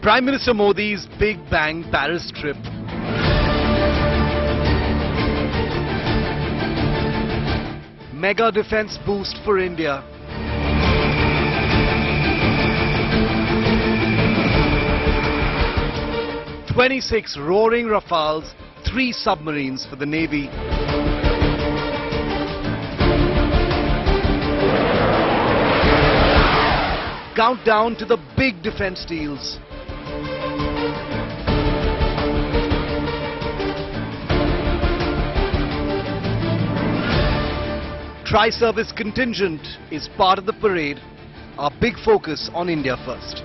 Prime Minister Modi's Big Bang Paris trip. Mega defense boost for India. "26 roaring Rafales, 3 submarines for the Navy." Countdown to the big defense deals. Tri-service contingent is part of the parade. Our big focus on India first.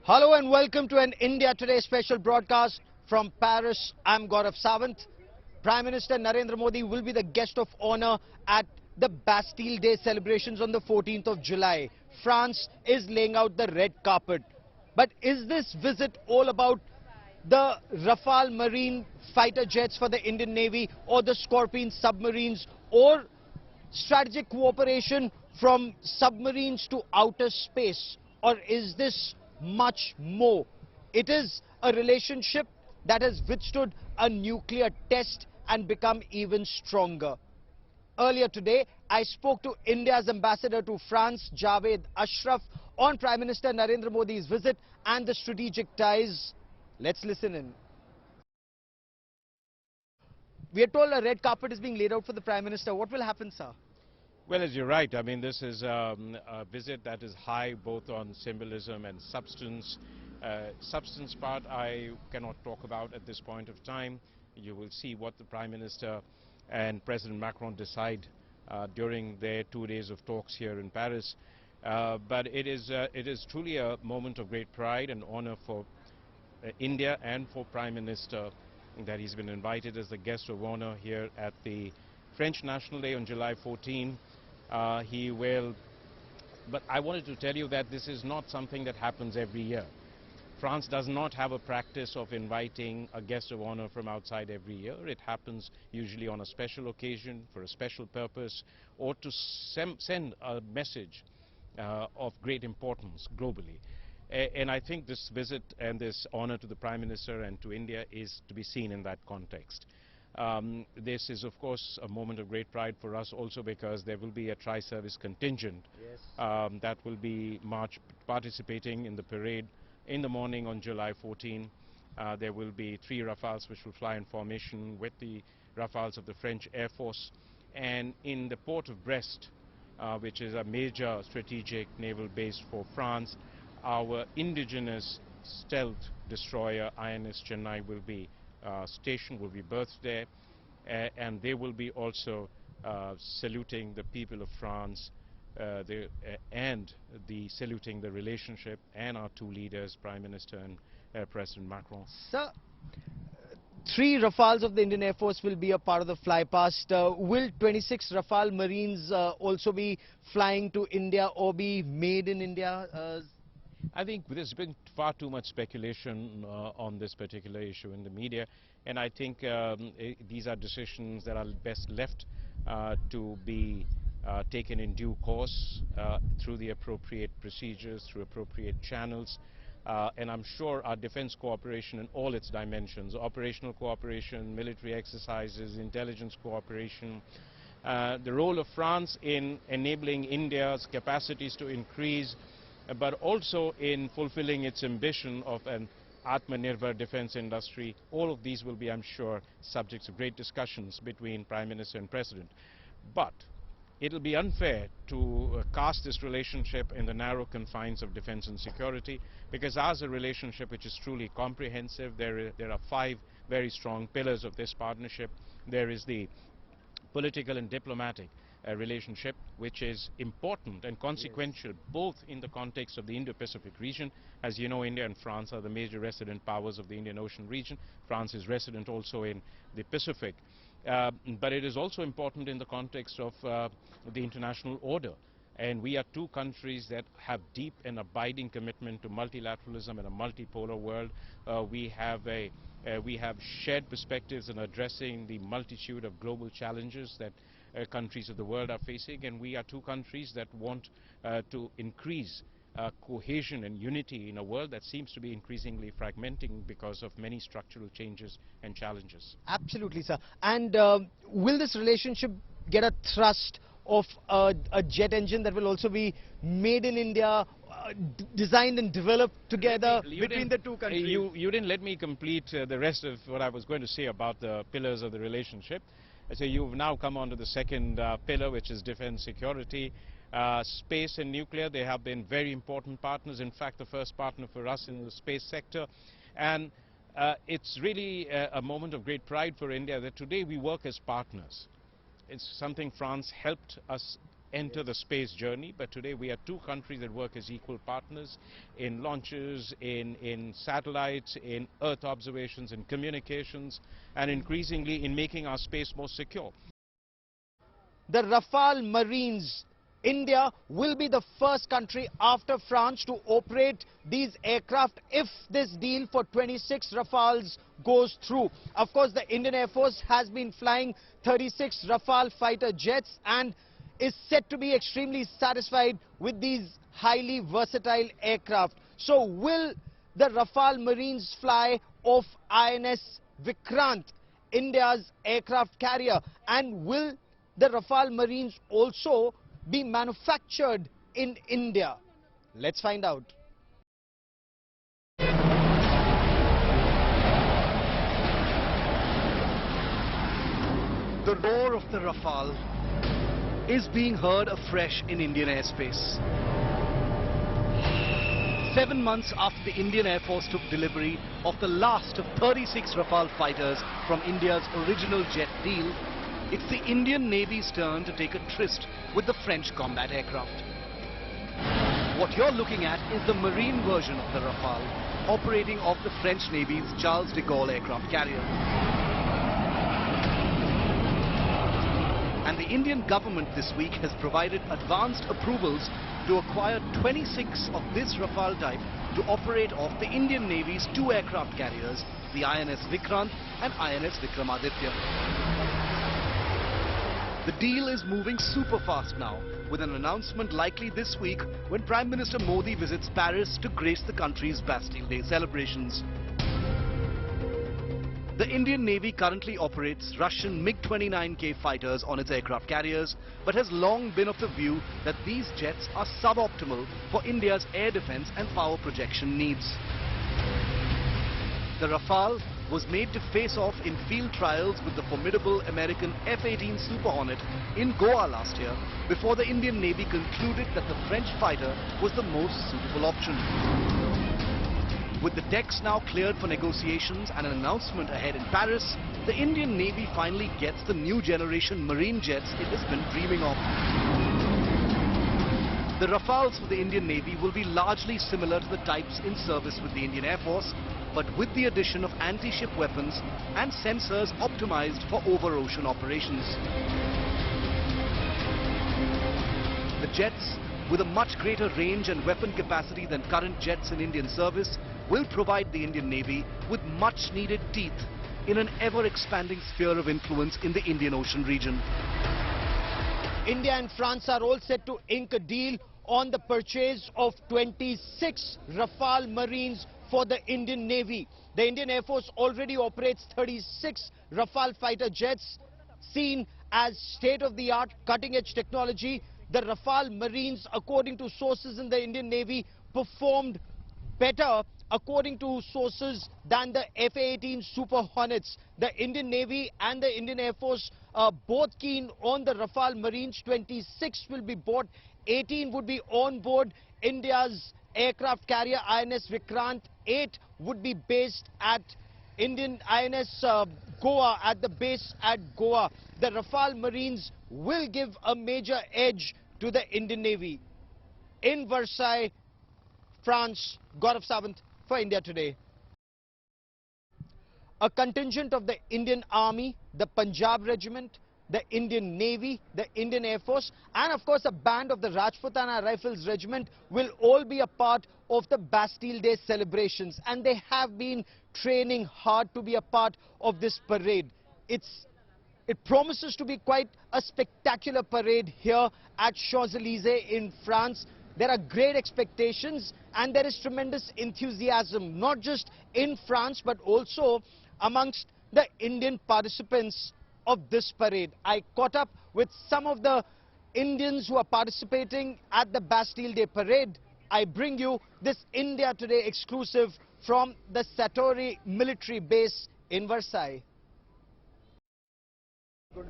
Hello and welcome to an India Today special broadcast from Paris. I'm Gaurav Sawant. Prime Minister Narendra Modi will be the guest of honor at the Bastille Day celebrations on the 14th of July. France is laying out the red carpet. But is this visit all about the Rafale Marine fighter jets for the Indian Navy, or the Scorpion submarines, or strategic cooperation from submarines to outer space? Or is this much more? It is a relationship that has withstood a nuclear test and become even stronger. Earlier today, I spoke to India's ambassador to France, Javed Ashraf, on Prime Minister Narendra Modi's visit and the strategic ties. Let's listen in. We are told a red carpet is being laid out for the Prime Minister. What will happen, sir? Well, as you're right, I mean, this is a visit that is high both on symbolism and substance. Substance part I cannot talk about at this point of time. You will see what the Prime Minister and President Macron decide during their 2 days of talks here in Paris. But it is truly a moment of great pride and honor for India and for Prime Minister that he's been invited as the guest of honor here at the French National Day on July 14. But I wanted to tell you that this is not something that happens every year. France does not have a practice of inviting a guest of honor from outside every year. It happens usually on a special occasion, for a special purpose, or to send a message of great importance globally. And I think this visit and this honor to the Prime Minister and to India is to be seen in that context. This is, of course, a moment of great pride for us also because there will be a tri-service contingent that will be participating in the parade in the morning on July 14. There will be 3 Rafales which will fly in formation with the Rafales of the French Air Force. And in the port of Brest, which is a major strategic naval base for France, our indigenous stealth destroyer INS Chennai will be stationed, will be berthed there, and they will be also saluting the people of France saluting the relationship and our 2 leaders, Prime Minister and President Macron. Sir, 3 Rafales of the Indian Air Force will be a part of the flypast. Will 26 Rafale Marines also be flying to India or be made in India? I think there's been far too much speculation on this particular issue in the media, and I think these are decisions that are best left to be taken in due course through the appropriate procedures, through appropriate channels. And I'm sure our defense cooperation in all its dimensions, operational cooperation, military exercises, intelligence cooperation, the role of France in enabling India's capacities to increase, but also in fulfilling its ambition of an Atmanirbhar defense industry. All of these will be, I'm sure, subjects of great discussions between Prime Minister and President. But it'll be unfair to cast this relationship in the narrow confines of defense and security, because ours is a relationship which is truly comprehensive. There are 5 very strong pillars of this partnership. There is the political and diplomatic relationship, which is important and consequential both in the context of the Indo-Pacific region. As you know, India and France are the major resident powers of the Indian Ocean region. France is resident also in the Pacific. But it is also important in the context of the international order. And we are two countries that have deep and abiding commitment to multilateralism in a multipolar world. We have shared perspectives in addressing the multitude of global challenges that countries of the world are facing, and we are two countries that want to increase cohesion and unity in a world that seems to be increasingly fragmenting because of many structural changes and challenges. Absolutely, sir. And will this relationship get a thrust of a jet engine that will also be made in India, designed and developed together between the two countries? You didn't let me complete the rest of what I was going to say about the pillars of the relationship. So you've now come on to the second pillar, which is defense security. Space and nuclear, they have been very important partners. In fact, the first partner for us in the space sector. And it's really a moment of great pride for India that today we work as partners. It's something France helped us enter the space journey, but today we are two countries that work as equal partners in launches, in satellites, in Earth observations, in communications, and increasingly in making our space more secure. The Rafale Marines, India will be the first country after France to operate these aircraft if this deal for 26 Rafales goes through. Of course, the Indian Air Force has been flying 36 Rafale fighter jets and is said to be extremely satisfied with these highly versatile aircraft. So will the Rafale Marines fly off INS Vikrant, India's aircraft carrier? And will the Rafale Marines also be manufactured in India? Let's find out. The roar of the Rafale is being heard afresh in Indian airspace. 7 months after the Indian Air Force took delivery of the last of 36 Rafale fighters from India's original jet deal, it's the Indian Navy's turn to take a tryst with the French combat aircraft. What you're looking at is the marine version of the Rafale, operating off the French Navy's Charles de Gaulle aircraft carrier. And the Indian government this week has provided advanced approvals to acquire 26 of this Rafale type to operate off the Indian Navy's two aircraft carriers, the INS Vikrant and INS Vikramaditya. The deal is moving super fast now, with an announcement likely this week when Prime Minister Modi visits Paris to grace the country's Bastille Day celebrations. The Indian Navy currently operates Russian MiG-29K fighters on its aircraft carriers, but has long been of the view that these jets are suboptimal for India's air defense and power projection needs. The Rafale was made to face off in field trials with the formidable American F-18 Super Hornet in Goa last year, before the Indian Navy concluded that the French fighter was the most suitable option. With the decks now cleared for negotiations and an announcement ahead in Paris, the Indian Navy finally gets the new generation marine jets it has been dreaming of. The Rafales for the Indian Navy will be largely similar to the types in service with the Indian Air Force, but with the addition of anti-ship weapons and sensors optimized for over-ocean operations. The jets, with a much greater range and weapon capacity than current jets in Indian service, will provide the Indian Navy with much needed teeth in an ever-expanding sphere of influence in the Indian Ocean region. India and France are all set to ink a deal on the purchase of 26 Rafale Marines for the Indian Navy. The Indian Air Force already operates 36 Rafale fighter jets, seen as state-of-the-art cutting-edge technology. The Rafale Marines, according to sources in the Indian Navy, performed better, according to sources, than the F-18 Super Hornets. The Indian Navy and the Indian Air Force are both keen on the Rafale Marines. 26 will be bought, 18 would be on board India's aircraft carrier INS Vikrant, 8 would be based at Indian INS Goa, at the base at Goa. The Rafale Marines will give a major edge to the Indian Navy. In Versailles, France, Gaurav Sawant for India Today. A contingent of the Indian Army, the Punjab Regiment, the Indian Navy, the Indian Air Force, and of course a band of the Rajputana Rifles Regiment will all be a part of the Bastille Day celebrations, and they have been training hard to be a part of this parade. It promises to be quite a spectacular parade here at Champs-Élysées in France. There are great expectations and there is tremendous enthusiasm, not just in France but also amongst the Indian participants of this parade. I caught up with some of the Indians who are participating at the Bastille Day Parade. I bring you this India Today exclusive from the Satori military base in Versailles.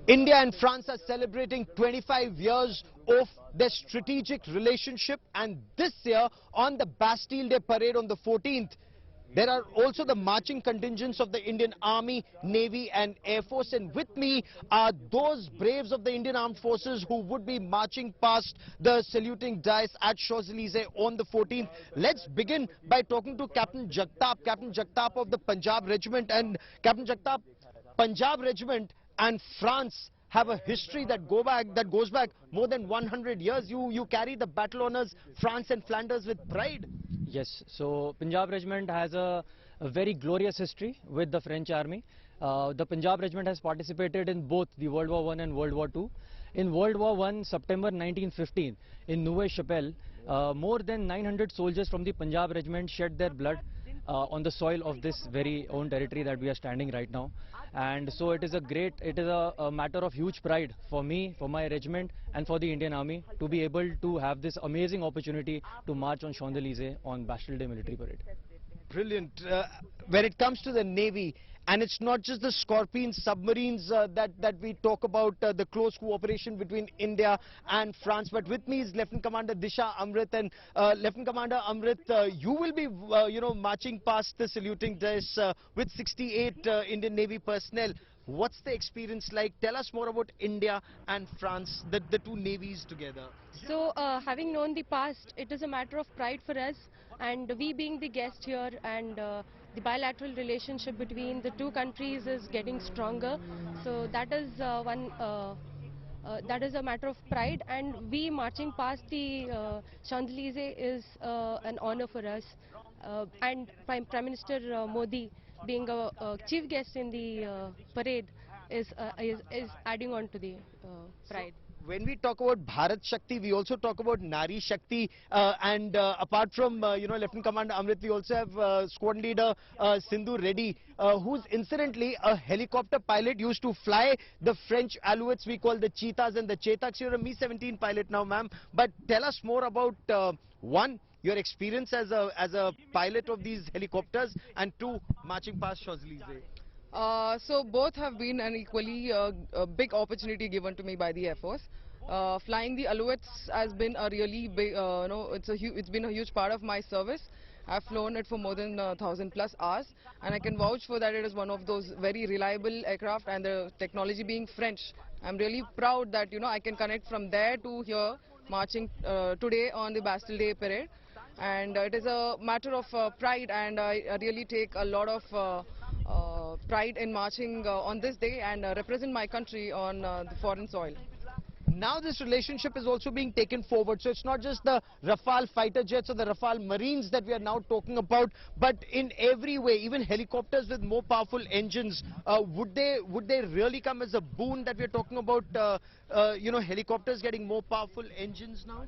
India and France are celebrating 25 years of their strategic relationship, and this year on the Bastille Day Parade on the 14th, there are also the marching contingents of the Indian Army, Navy and Air Force, and with me are those braves of the Indian Armed Forces who would be marching past the saluting dais at Champs-Élysées on the 14th. Let's begin by talking to Captain Jagtap of the Punjab Regiment. And Captain Jagtap, Punjab Regiment and France have a history that goes back more than 100 years. You carry the battle honours France and Flanders with pride. Yes, so Punjab Regiment has a very glorious history with the French army. The Punjab Regiment has participated in both the World War I and World War II. In World War I, September 1915, in Neuve-Chapelle, more than 900 soldiers from the Punjab Regiment shed their blood on the soil of this very own territory that we are standing right now. And so it is a matter of huge pride for me, for my regiment and for the Indian Army to be able to have this amazing opportunity to march on Champs-Élysées on Bastille Day Military Parade. Brilliant. When it comes to the Navy, and it's not just the Scorpion submarines that we talk about, the close cooperation between India and France. But with me is Lieutenant Commander Disha Amrit. And Lieutenant Commander Amrit, you will be, marching past the saluting dais with 68 Indian Navy personnel. What's the experience like? Tell us more about India and France, the two navies together. So, having known the past, it is a matter of pride for us, and we being the guest here, and the bilateral relationship between the two countries is getting stronger. So that is that is a matter of pride, and we marching past the Champs-Élysées is an honor for us. And Prime Minister Modi being a chief guest in the parade is adding on to the pride. When we talk about Bharat Shakti, we also talk about Nari Shakti, and apart from Lieutenant Commander Amrit, we also have Squadron Leader Sindhu Reddy, who's incidentally a helicopter pilot, used to fly the French Alouettes we call the Cheetahs and the Chetaks. You're a Mi-17 pilot now, ma'am. But tell us more about one, your experience as a pilot of these helicopters, and two, marching past Champs-Élysées. So both have been an equally big opportunity given to me by the Air Force. Flying the Alouettes has been a really big, it's been a huge part of my service. I've flown it for more than 1,000+ hours, and I can vouch for that. It is one of those very reliable aircraft, and the technology being French, I'm really proud that I can connect from there to here, marching today on the Bastille Day Parade. And it is a matter of pride, and I really take a lot of pride in marching on this day and represent my country on the foreign soil. Now this relationship is also being taken forward, so it's not just the Rafale fighter jets or the Rafale Marines that we are now talking about, but in every way, even helicopters with more powerful engines. Would they really come as a boon that we're talking about, helicopters getting more powerful engines now?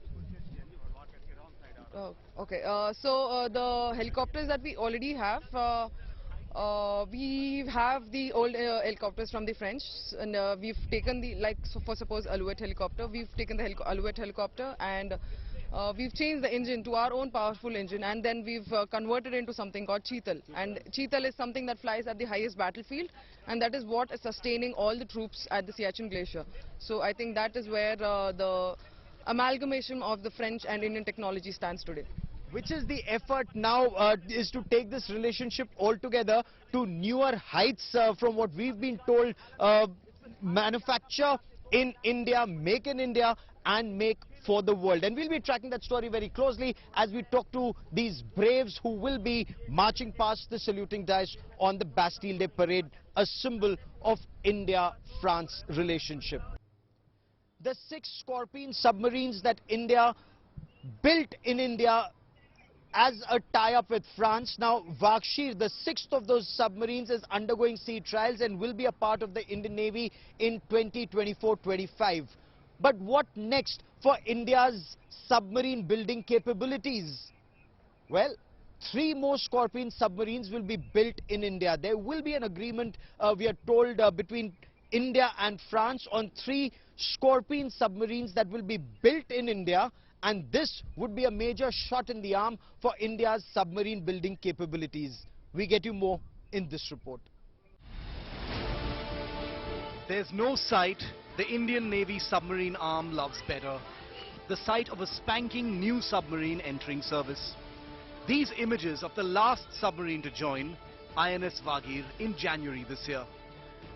Okay, so the helicopters that we already have, we have the old helicopters from the French, and we've taken the, for suppose Alouette helicopter, we've taken the Alouette helicopter, and we've changed the engine to our own powerful engine, and then we've converted into something called Cheetal. And Cheetal is something that flies at the highest battlefield, and that is what is sustaining all the troops at the Siachen Glacier. So I think that is where the amalgamation of the French and Indian technology stands today. Which is the effort now is to take this relationship altogether to newer heights from what we've been told, manufacture in India, make in India and make for the world. And we'll be tracking that story very closely as we talk to these braves who will be marching past the saluting dais on the Bastille Day Parade, a symbol of India-France relationship. The 6 Scorpion submarines that India built in India as a tie-up with France. Now, Vakshir, the 6th of those submarines, is undergoing sea trials and will be a part of the Indian Navy in 2024-25. But what next for India's submarine building capabilities? Well, 3 more Scorpion submarines will be built in India. There will be an agreement, we are told, between India and France on 3 Scorpion submarines that will be built in India, and this would be a major shot in the arm for India's submarine building capabilities. We get you more in this report. There's no sight the Indian Navy submarine arm loves better. The sight of a spanking new submarine entering service. These images of the last submarine to join, INS Vagir, in January this year.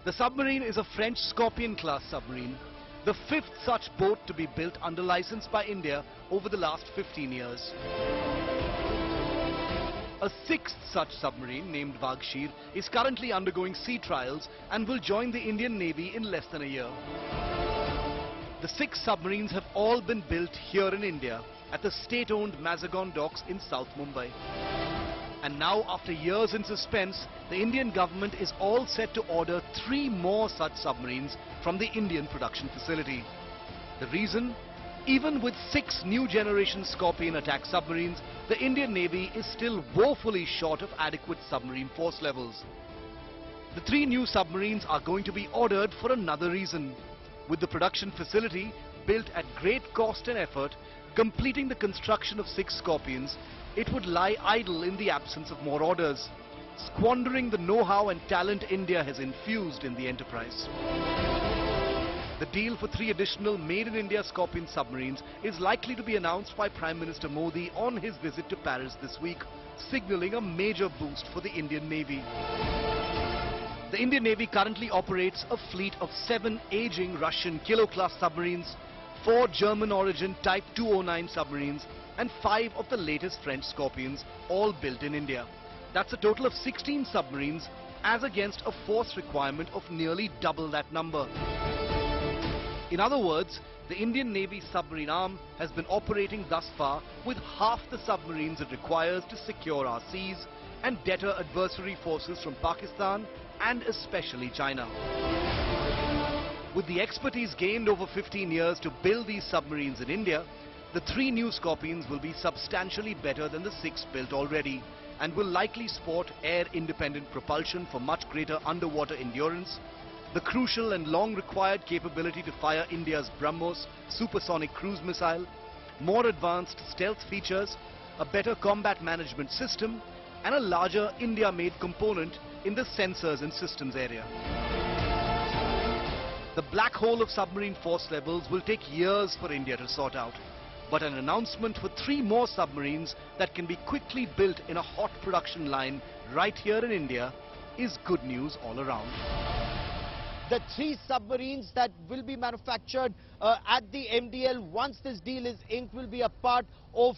The submarine is a French Scorpion-class submarine, the 5th such boat to be built under license by India over the last 15 years. A 6th such submarine, named Vakshir, is currently undergoing sea trials and will join the Indian Navy in less than a year. The 6 submarines have all been built here in India at the state-owned Mazagon docks in South Mumbai. And now, after years in suspense, the Indian government is all set to order 3 more such submarines from the Indian production facility. The reason? Even with 6 new generation Scorpion attack submarines, the Indian Navy is still woefully short of adequate submarine force levels. The 3 new submarines are going to be ordered for another reason. With the production facility built at great cost and effort, completing the construction of 6 Scorpions, it would lie idle in the absence of more orders, squandering the know-how and talent India has infused in the enterprise. The deal for 3 additional made-in-India Scorpion submarines is likely to be announced by Prime Minister Modi on his visit to Paris this week, signaling a major boost for the Indian Navy. The Indian Navy currently operates a fleet of 7 aging Russian Kilo-class submarines, 4 German-origin Type 209 submarines, and 5 of the latest French Scorpions, all built in India. That's a total of 16 submarines, as against a force requirement of nearly double that number. In other words, the Indian Navy submarine arm has been operating thus far with half the submarines it requires to secure our seas and deter adversary forces from Pakistan and especially China. With the expertise gained over 15 years to build these submarines in India, the 3 new Scorpions will be substantially better than the 6 built already and will likely sport air-independent propulsion for much greater underwater endurance, the crucial and long-required capability to fire India's BrahMos supersonic cruise missile, more advanced stealth features, a better combat management system, and a larger India-made component in the sensors and systems area. The black hole of submarine force levels will take years for India to sort out. But an announcement for 3 more submarines that can be quickly built in a hot production line right here in India is good news all around. The 3 submarines that will be manufactured at the MDL once this deal is inked will be a part of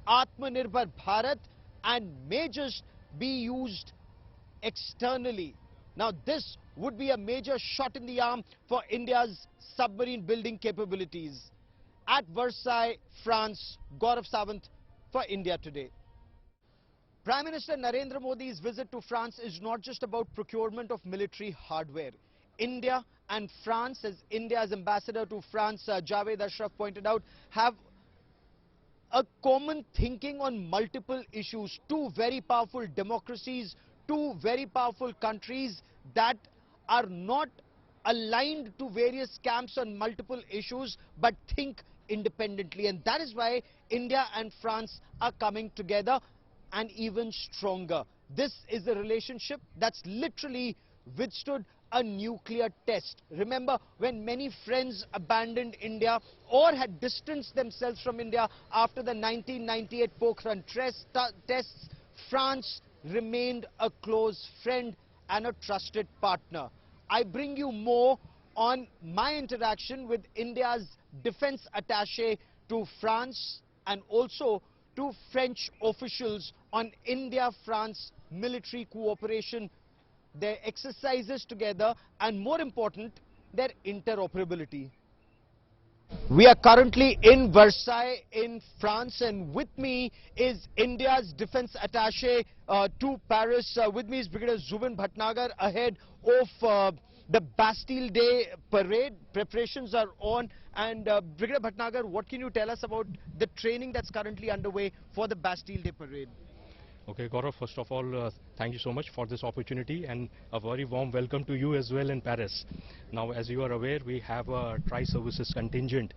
Atmanirbhar Bharat and may just be used externally. Now, this would be a major shot in the arm for India's submarine building capabilities. At Versailles, France, Gaurav Sawant for India Today. Prime Minister Narendra Modi's visit to France is not just about procurement of military hardware. India and France, as India's ambassador to France, Javed Ashraf, pointed out, have a common thinking on multiple issues. 2 very powerful democracies, 2 very powerful countries that are not aligned to various camps on multiple issues but think independently, and that is why India and France are coming together and even stronger. This is a relationship that's literally withstood a nuclear test. Remember, when many friends abandoned India or had distanced themselves from India after the 1998 Pokhran tests, France remained a close friend and a trusted partner. I bring you more on my interaction with India's defense attaché to France and also to French officials on India-France military cooperation, their exercises together, and more important, their interoperability. We are currently in Versailles in France, and with me is India's defense attaché to Paris. With me is Brigadier Zubin Bhatnagar ahead of the Bastille Day Parade. Preparations are on, and Brigadier Bhatnagar, what can you tell us about the training that's currently underway for the Bastille Day Parade? Okay, Gaurav, first of all, thank you so much for this opportunity, and a very warm welcome to you as well in Paris. Now, as you are aware, we have a tri-services contingent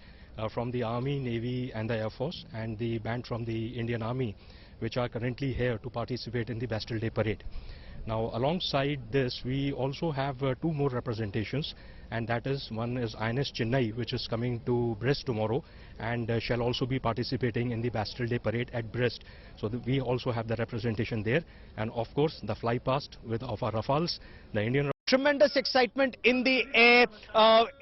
from the Army, Navy and the Air Force, and the band from the Indian Army, which are currently here to participate in the Bastille Day Parade. Now, alongside this, we also have two more representations, and that is, one is INS Chennai, which is coming to Brest tomorrow, and shall also be participating in the Bastille Day Parade at Brest. So we also have the representation there, and of course the fly past of our Rafales, the Indian. Tremendous excitement in the air.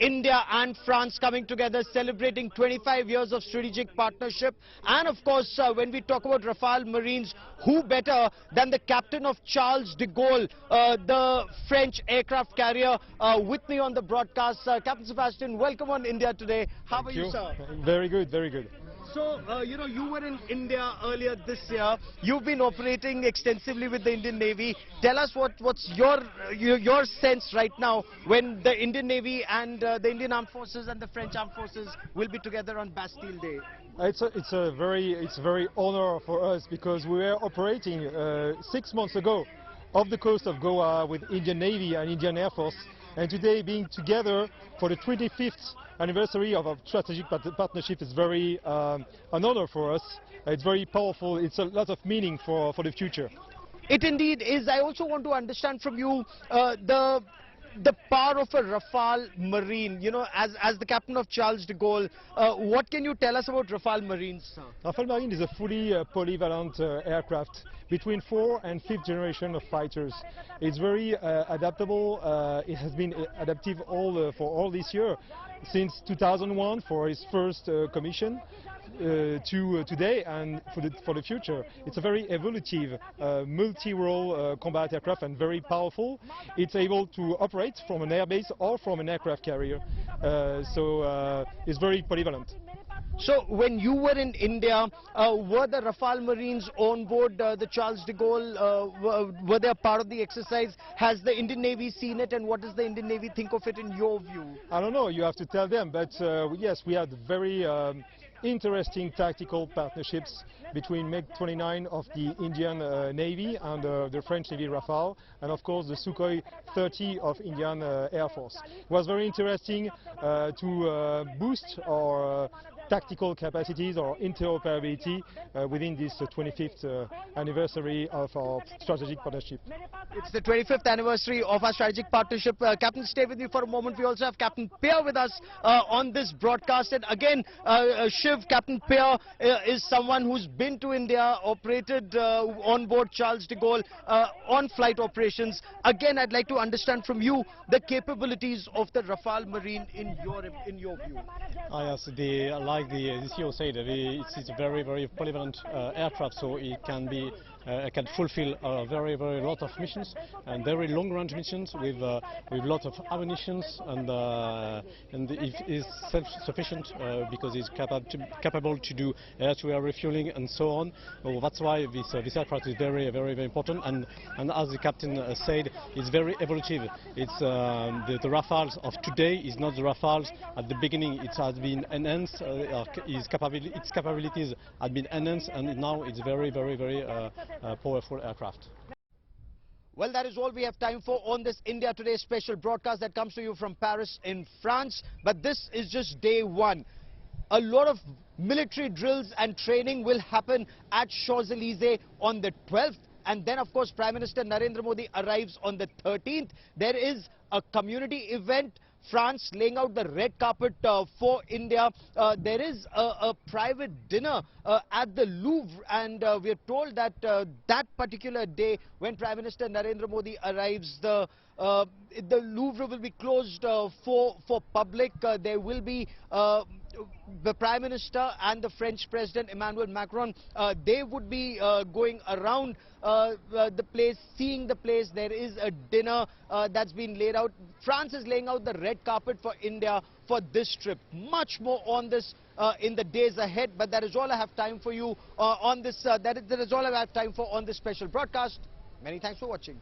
India and France coming together, celebrating 25 years of strategic partnership. And of course, when we talk about Rafale Marines, who better than the captain of Charles de Gaulle, the French aircraft carrier, with me on the broadcast. Captain Sebastian, welcome on India Today. How are you, sir? Very good, very good. So, you know, you were in India earlier this year. You've been operating extensively with the Indian Navy. Tell us what's your sense right now when the Indian Navy and the Indian Armed Forces and the French Armed Forces will be together on Bastille Day. It's a very honor for us, because we were operating 6 months ago off the coast of Goa with Indian Navy and Indian Air Force, and today being together for the 25th anniversary of our strategic partnership is very an honor for us. It's very powerful. It's a lot of meaning for the future. It indeed is. I also want to understand from you the power of a Rafale Marine. You know, as the captain of Charles de Gaulle, what can you tell us about Rafale Marines, sir? Rafale Marine is a fully polyvalent aircraft between 4th and 5th generation of fighters. It's very adaptable. It has been adaptive for all this year, since 2001 for its first commission to today and for the future. It's a very evolutive multi-role combat aircraft, and very powerful. It's able to operate from an airbase or from an aircraft carrier, so it's very polyvalent. So when you were in India, were the Rafale Marines on board the Charles de Gaulle? Were they a part of the exercise? Has the Indian Navy seen it, and what does the Indian Navy think of it in your view? I don't know, you have to tell them, but yes, we had very interesting tactical partnerships between MiG-29 of the Indian Navy and the French Navy Rafale, and of course the Sukhoi 30 of Indian Air Force. It was very interesting to boost our tactical capacities or interoperability within this 25th anniversary of our strategic partnership. It's the 25th anniversary of our strategic partnership. Captain, stay with me for a moment. We also have Captain Peer with us on this broadcast. And again, Shiv, Captain Peer is someone who's been to India, operated on board Charles de Gaulle on flight operations. Again, I'd like to understand from you the capabilities of the Rafale Marine in your view. Yes, like the CEO said, it's a very polyvalent aircraft, so it can be can fulfill a very lot of missions, and very long-range missions with lot of ammunition, and it is self-sufficient because it's capable to do air-to-air refueling and so on. So that's why this aircraft is very important, and as the captain said, it's very evolutive. It's the Rafales of today is not the Rafales at the beginning. It has been enhanced. Its capabilities have been enhanced, and now it's very powerful aircraft. Well, that is all we have time for on this India Today special broadcast that comes to you from Paris in France. But this is just day one. A lot of military drills and training will happen at Champs-Élysées on the 12th. And then, of course, Prime Minister Narendra Modi arrives on the 13th. There is a community event, France laying out the red carpet for India. There is a private dinner at the Louvre, and we are told that that particular day when Prime Minister Narendra Modi arrives, the Louvre will be closed for public. There will be the Prime Minister and the French President Emmanuel Macron, they would be going around the place, seeing the place. There is a dinner that's been laid out. France is laying out the red carpet for India for this trip. Much more on this in the days ahead, but that is all I have time for you on this. That is all I have time for on this special broadcast. Many thanks for watching.